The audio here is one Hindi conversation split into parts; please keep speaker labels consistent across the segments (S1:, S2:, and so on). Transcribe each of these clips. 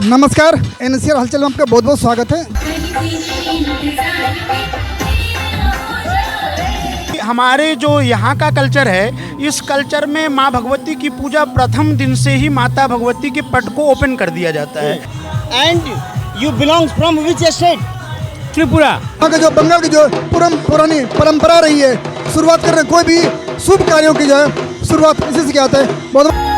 S1: नमस्कार, एनसीआर हलचल में आपका बहुत बहुत स्वागत है।
S2: हमारे जो यहाँ का कल्चर है, इस कल्चर में माँ भगवती की पूजा प्रथम दिन से ही माता भगवती के पट को ओपन कर दिया जाता है।
S3: And you belongs from which state?
S2: Tripura.
S1: वहाँ के जो बंगाल की जो पुरानी परंपरा रही है, शुरुआत करने कोई भी शुभ कार्यों की जो है शुरुआत इसी से किया जाता है। बहुत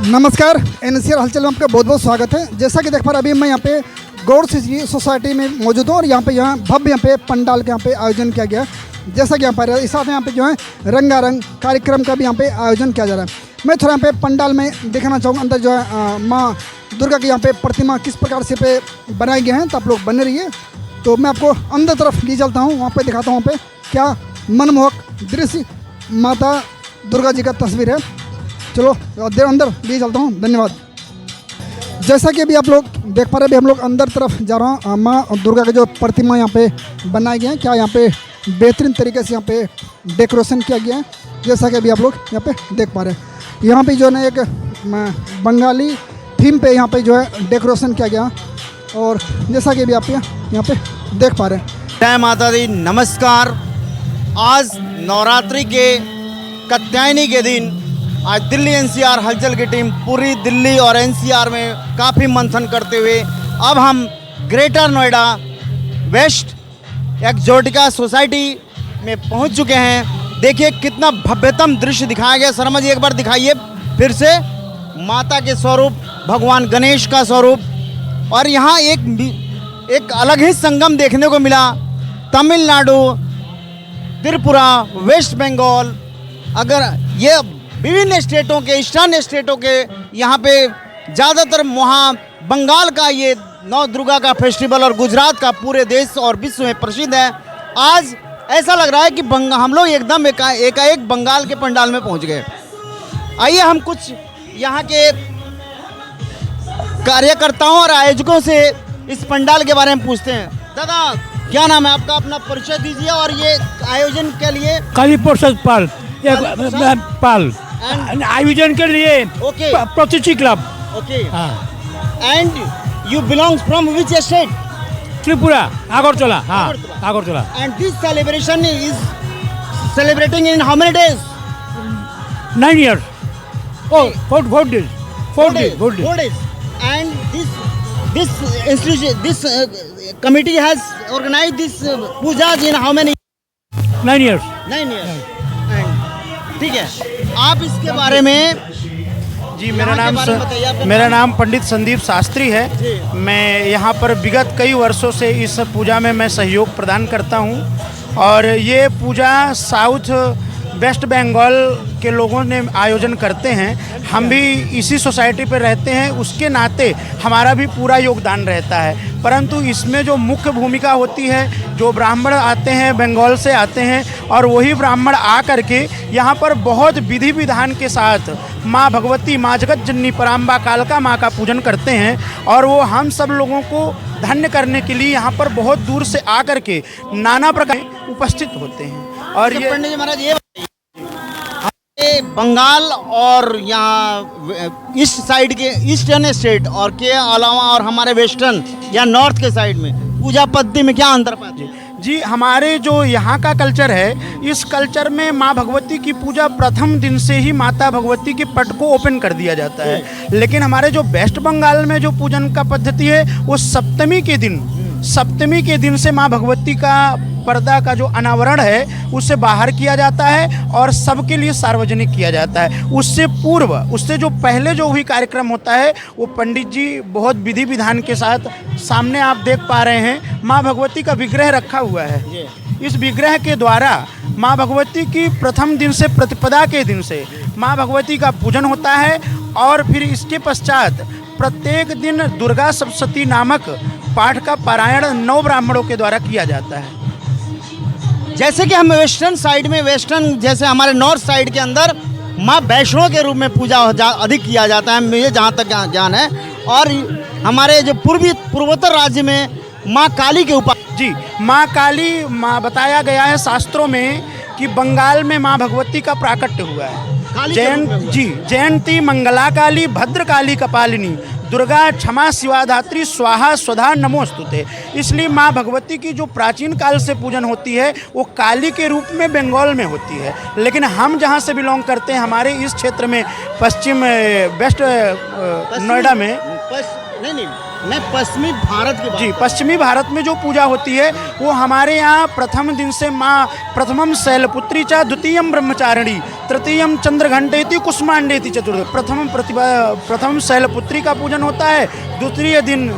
S1: नमस्कार, एनसीआर हलचल में आपका बहुत बहुत स्वागत है। जैसा कि देख पा रहे अभी मैं यहाँ पे गौड़ सिंह सोसाइटी में मौजूद हूँ और यहाँ भव्य यहाँ पे पंडाल के यहाँ पे आयोजन किया गया। जैसा कि यहाँ पर इस साथ यहाँ पे जो है रंगारंग कार्यक्रम का भी यहाँ पे आयोजन किया जा रहा है। मैं थोड़ा यहाँ पे पंडाल में देखना चाहूँगा अंदर जो है माँ दुर्गा की यहाँ पे प्रतिमा किस प्रकार से पे बनाए गए हैं, तो आप लोग बने रहिए। तो मैं आपको अंदर तरफ ले चलता हूँ, वहाँ पर दिखाता हूँ वहाँ पर क्या मनमोहक दृश्य माता दुर्गा जी का तस्वीर है। चलो देर अंदर ले चलता हूँ। धन्यवाद। जैसा कि अभी आप लोग देख पा रहे हैं, अभी हम लोग अंदर तरफ जा रहा हूँ। माँ दुर्गा के जो प्रतिमा यहाँ पे बनाए गए हैं, क्या यहाँ पे बेहतरीन तरीके से यहाँ पे डेकोरेशन किया गया है। जैसा कि अभी आप लोग यहाँ पे देख पा रहे हैं, यहाँ पे जो है एक बंगाली थीम पे यहाँ पे जो है डेकोरेशन किया गया। और जैसा कि अभी आप यहाँ पे देख पा रहे हैं।
S3: जय माता दी, नमस्कार। आज नवरात्रि के कात्यायनी के दिन आज दिल्ली एनसीआर हलचल की टीम पूरी दिल्ली और एनसीआर में काफ़ी मंथन करते हुए अब हम greater Noida waste Exotica society में पहुंच चुके हैं। देखिए कितना भव्यतम दृश्य दिखाया गया। शर्मा जी एक बार दिखाइए फिर से माता के स्वरूप, भगवान गणेश का स्वरूप। और यहाँ एक अलग ही संगम देखने को मिला। तमिलनाडु, त्रिपुरा, वेस्ट बंगाल, अगर ये विभिन्न स्टेटों के, ईस्टर्न स्टेटों के यहाँ पे ज़्यादातर वहाँ बंगाल का ये नौ दुर्गा का फेस्टिवल और गुजरात का पूरे देश और विश्व में प्रसिद्ध है। आज ऐसा लग रहा है कि हम लोग एकदम एकाएक बंगाल के पंडाल में पहुँच गए। आइए हम कुछ यहाँ के कार्यकर्ताओं और आयोजकों से इस पंडाल के बारे में पूछते हैं। दादा क्या नाम है आपका? अपना परिचय दीजिए। और ये आयोजन के लिए
S4: काली प्रसाद पाल पाल आयोजन के लिए प्रतिष्ठी club.
S3: Okay. And you belongs from which state?
S4: Tripura, Agartala. हाँ, Agartala.
S3: And this celebration is celebrating in how many days?
S4: 9 years. Oh, 4 days. 4 days.
S3: And this institution, this committee has organized this pujas in how many?
S4: 9 years.
S3: 9 years. ठीक है, आप इसके बारे में
S2: जी, मेरा नाम पंडित संदीप शास्त्री है। मैं यहाँ पर विगत कई वर्षों से इस पूजा में मैं सहयोग प्रदान करता हूँ। और ये पूजा साउथ वेस्ट बंगाल के लोगों ने आयोजन करते हैं। हम भी इसी सोसाइटी पर रहते हैं, उसके नाते हमारा भी पूरा योगदान रहता है। परंतु इसमें जो मुख्य भूमिका होती है, जो ब्राह्मण आते हैं, बंगाल से आते हैं, और वही ब्राह्मण आ करके यहाँ पर बहुत विधि विधान के साथ माँ भगवती, माँ जगत जननी पराम्बा कालका माँ का पूजन करते हैं। और वो हम सब लोगों को धन्य करने के लिए यहाँ पर बहुत दूर से आ करके नाना प्रकार उपस्थित होते हैं। और ये
S3: पंडित जी महाराज ये बंगाल और यहाँ ईस्ट साइड के ईस्टर्न स्टेट और के अलावा और हमारे वेस्टर्न या नॉर्थ के साइड में पूजा पद्धति में क्या अंतर पाते हैं?
S2: जी, हमारे जो यहाँ का कल्चर है, इस कल्चर में माँ भगवती की पूजा प्रथम दिन से ही माता भगवती के पट को ओपन कर दिया जाता है। लेकिन हमारे जो वेस्ट बंगाल में जो पूजन का पद्धति है, वो सप्तमी के दिन से माँ भगवती का पर्दा का जो अनावरण है उससे बाहर किया जाता है और सबके लिए सार्वजनिक किया जाता है। उससे पूर्व, उससे जो पहले जो भी कार्यक्रम होता है, वो पंडित जी बहुत विधि विधान के साथ, सामने आप देख पा रहे हैं माँ भगवती का विग्रह रखा हुआ है। इस विग्रह के द्वारा माँ भगवती की प्रथम दिन से प्रतिपदा के दिन से माँ भगवती का पूजन होता है। और फिर इसके पश्चात प्रत्येक दिन दुर्गा सप्तशती नामक पाठ का पारायण 9 ब्राह्मणों के द्वारा किया जाता है।
S3: जैसे कि हम वेस्टर्न साइड में, वेस्टर्न जैसे हमारे नॉर्थ साइड के अंदर माँ वैष्णो के रूप में पूजा अधिक किया जाता है, मुझे जहाँ तक ज्ञान है। और हमारे जो पूर्वोत्तर राज्य में माँ काली के ऊपर
S2: जी माँ काली बताया गया है शास्त्रों में कि बंगाल में माँ भगवती का प्राकट्य हुआ है। जयंती मंगला काली भद्र काली कपालिनी दुर्गा क्षमा शिवाधात्री स्वाहा स्वधा नमोस्तुते। इसलिए माँ भगवती की जो प्राचीन काल से पूजन होती है वो काली के रूप में बंगाल में होती है। लेकिन हम जहाँ से बिलोंग करते हैं, हमारे इस क्षेत्र में पश्चिम वेस्ट नोएडा में
S3: नहीं मैं पश्चिमी भारत की
S2: जी पश्चिमी भारत में जो पूजा होती है वो हमारे यहाँ प्रथम दिन से माँ प्रथमम शैलपुत्री चा द्वितीयम ब्रह्मचारिणी तृतीयम चंद्रघंटेति कुष्मांडेति चतुर्थ प्रथम शैलपुत्री का पूजन होता है, द्वितीय दिन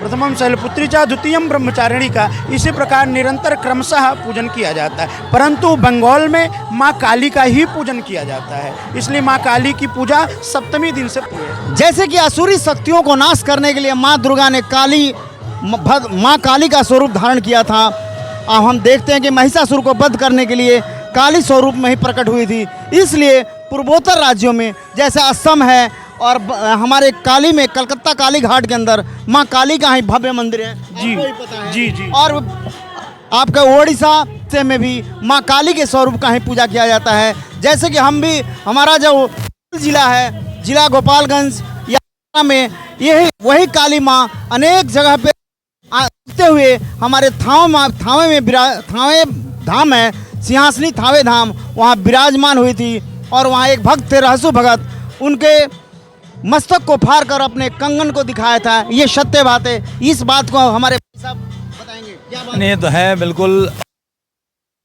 S2: प्रथमम शैलपुत्री चा द्वितीयम ब्रह्मचारिणी का। इसी प्रकार निरंतर क्रमशः पूजन किया जाता है। परंतु बंगाल में माँ काली का ही पूजन किया जाता है, इसलिए माँ काली की पूजा सप्तमी दिन से
S3: जैसे कि असुरी शक्तियों को नाश करने के लिए माँ दुर्गा ने माँ काली का स्वरूप धारण किया था। अब हम देखते हैं कि महिषासुर को वध करने के लिए काली स्वरूप में ही प्रकट हुई थी। इसलिए पूर्वोत्तर राज्यों में जैसे असम है और हमारे काली में कलकत्ता काली घाट के अंदर माँ काली का ही भव्य मंदिर है।
S2: जी
S3: पता है।
S2: जी
S3: और आपका ओडिशा से में भी माँ काली के स्वरूप का ही पूजा किया जाता है। जैसे कि हम भी, हमारा जो जिला है, जिला गोपालगंज या में यही वही काली माँ अनेक जगह पे आते हुए हमारे थावे धाम है, सिंहासनी थावे धाम, वहाँ विराजमान हुई थी। और वहाँ एक भक्त थे रहसु भगत, उनके मस्तक को फाड़ कर अपने कंगन को दिखाया था। ये सत्य बात है। इस बात को हमारे भाई साहब बताएंगे क्या बात?
S5: नहीं तो है बिल्कुल।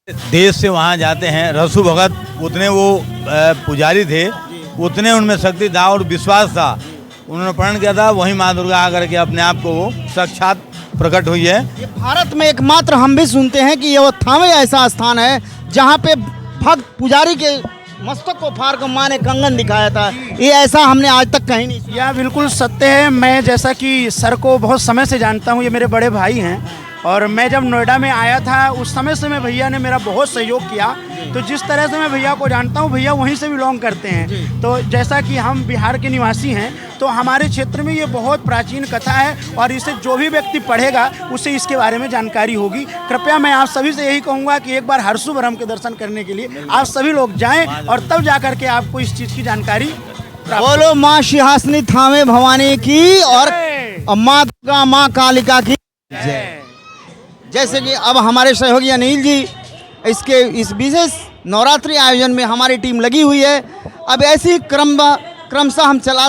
S5: देश से वहाँ जाते हैं रहसु भगत, उतने वो पुजारी थे, उतने उनमें शक्ति था और विश्वास था। उन्होंने प्रण किया था, वही माँ दुर्गा आकर के अपने आप को वो साक्षात प्रकट हुई है।
S3: ये भारत में एकमात्र हम भी सुनते हैं कि ये वो थावे ऐसा स्थान है जहाँ पे भक्त पुजारी के मस्तक को फाड़ कर माँ ने कंगन दिखाया था। ये ऐसा हमने आज तक कहीं नहीं सुना।
S2: यह बिल्कुल सत्य है। मैं जैसा कि सर को बहुत समय से जानता हूँ, ये मेरे बड़े भाई हैं, और मैं जब नोएडा में आया था उस समय से मैं भैया ने मेरा बहुत सहयोग किया। तो जिस तरह से मैं भैया को जानता हूँ, भैया वहीं से बिलोंग करते हैं। तो जैसा कि हम बिहार के निवासी हैं, तो हमारे क्षेत्र में ये बहुत प्राचीन कथा है और इसे जो भी व्यक्ति पढ़ेगा उसे इसके बारे में जानकारी होगी। कृपया मैं आप सभी से यही कहूँगा कि एक बार हरसु ब्रह्म के दर्शन करने के लिए आप सभी लोग जाएँ और तब जा कर के आपको इस चीज़ की जानकारी।
S3: बोलो माँ सिंहासनी थावे भवानी की और माँ दुर्गा माँ कालिका की जय। जैसे कि अब हमारे सहयोगी अनिल जी इस विशेष नवरात्रि आयोजन में हमारी टीम लगी हुई है। अब ऐसी क्रमशः हम चला,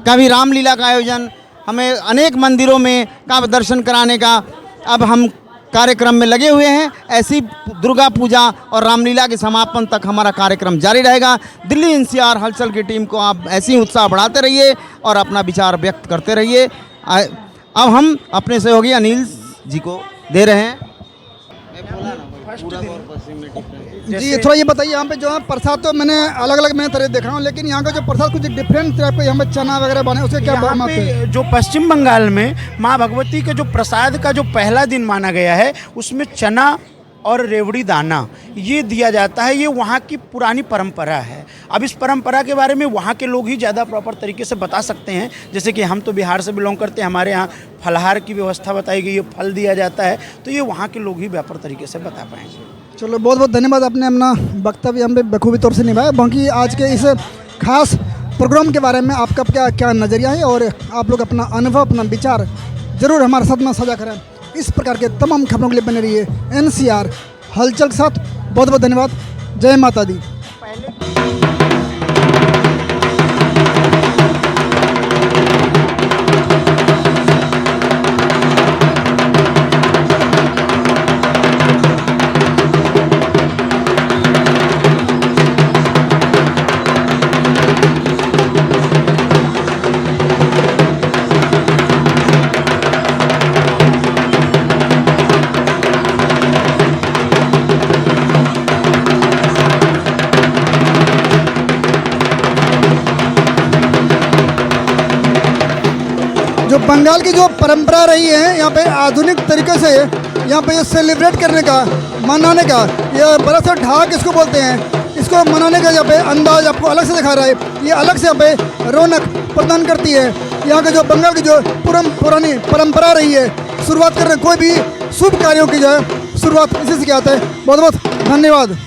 S3: कभी रामलीला का आयोजन, हमें अनेक मंदिरों में का दर्शन कराने का अब हम कार्यक्रम में लगे हुए हैं। ऐसी दुर्गा पूजा और रामलीला के समापन तक हमारा कार्यक्रम जारी रहेगा। दिल्ली एनसीआर हलचल की टीम को आप ऐसी ही उत्साह बढ़ाते रहिए और अपना विचार व्यक्त करते रहिए। अब हम अपने सहयोगी अनिल जी को दे रहे हैं।
S1: जी थोड़ा ये बताइए, यहाँ पे जो है प्रसाद तो मैंने अलग अलग मैं तरह देख रहा हूँ, लेकिन यहाँ का जो प्रसाद कुछ डिफरेंट टाइप का, यहाँ पे चना वगैरह बने, उसके क्या
S2: यहाँ पे जो पश्चिम बंगाल में माँ भगवती के जो प्रसाद का जो पहला दिन माना गया है, उसमें चना और रेवड़ी दाना ये दिया जाता है। ये वहाँ की पुरानी परंपरा है। अब इस परंपरा के बारे में वहाँ के लोग ही ज़्यादा प्रॉपर तरीके से बता सकते हैं। जैसे कि हम तो बिहार से बिलोंग करते हैं, हमारे यहाँ फलहार की व्यवस्था बताई गई है, फल दिया जाता है, तो ये वहाँ के लोग ही व्यापक तरीके से बता पाएंगे।
S1: चलो बहुत बहुत धन्यवाद, आपने अपना वक्तव्य हम पे बखूबी तौर से निभाया। बाकी आज के इस खास प्रोग्राम के बारे में आपका क्या नज़रिया है और आप लोग अपना अनुभव, अपना विचार ज़रूर हमारे साथ में साझा करें। इस प्रकार के तमाम खबरों के लिए बने रहिए एनसीआर हलचल के साथ। बहुत बहुत धन्यवाद। जय माता दी। जो बंगाल की जो परंपरा रही है, यहाँ पे आधुनिक तरीके से यहाँ पे सेलिब्रेट करने का, मनाने का, ये बड़ा सा ढाक इसको बोलते हैं। इसको मनाने का यहाँ पे अंदाज आपको अलग से दिखा रहा है। ये अलग से यहाँ पे रौनक प्रदान करती है। यहाँ के जो बंगाल की जो पुरानी परंपरा रही है, शुरुआत करने कोई भी शुभ कार्यों की जो है शुरुआत इसी से किया जाता है। बहुत बहुत धन्यवाद।